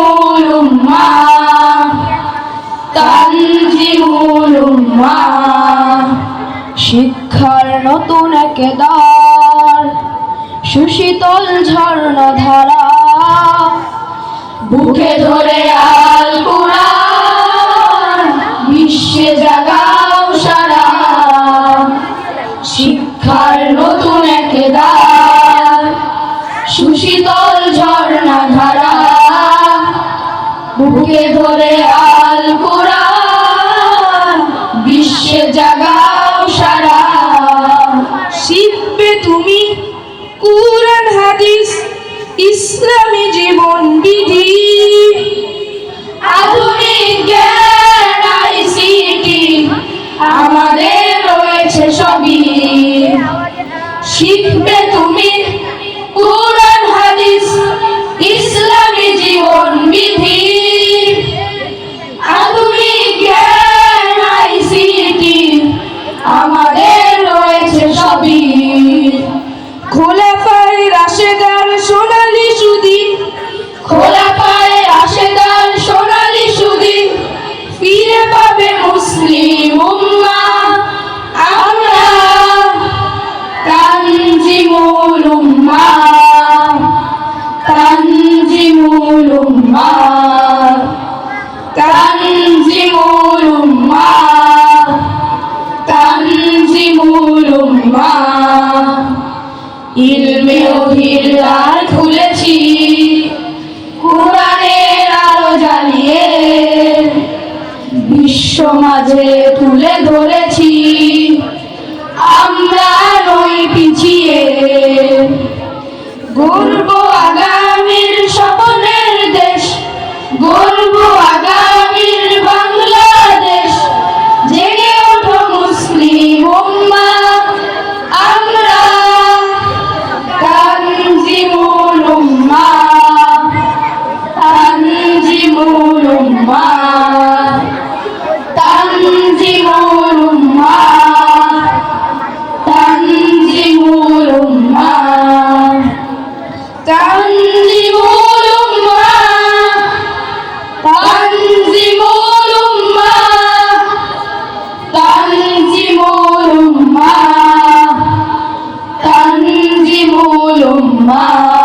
তানজিমুল উম্মাহ তানজিমুল উম্মাহ শিক্ষার নতুন এক দ্বার সুশীতল ঝর্ণা ধারা বুকে ধরে আল কুরআন বিশ্বে জাগাও সারা শিক্ষার নতুন এক দ্বার সুশীতল ঝর্ণা ধারা বুকে ধরে আল কুরআন বিশ্বে জাগাও সারা শিখবে তুমি কুরআন হাদিস ইসলামী জীবন বিধি আধুনিক জ্ঞান আইসিটি আমাদের রয়েছে সবই শিখবে তুমি কুরআন হাদিস ইসলামী জীবন বিধি আধুনিক জ্ঞান আইসিটি আমাদের রয়েছে সবই খোলাফায়ে রাশেদার সোনালী সুদি খোলাফায়ে রাশেদার সোনালী সুদি ফিরে পাবে মুসলিম উম্মাহ আমরা তানজিমুল উম্মাহ তানজিমুল উম্মাহ তানজিমুল উম্মাহ তানজিমুল উম্মাহ ইলমে ওহির দ্বার খুলেছি কুরআনের আলো জ্বালিয়ে বিশ্ব মাঝে তুলে ধরেছি আমরা নই পিছিয়ে গর্ব আগামীর স্বপ্নের দেশ গর্ব আগামীর বাংলাদেশ জেগে ওঠো মুসলিম উম্মাহ আমরা তানজিমুল উম্মাহ তানজিমুল উম্মাহ তানজিমুল উম্মাহ তানজিমুল উম্মাহ তানজিমুল উম্মাহ তানজিমুল উম্মাহ তানজিমুল উম্মাহ তানজিমুল উম্মাহ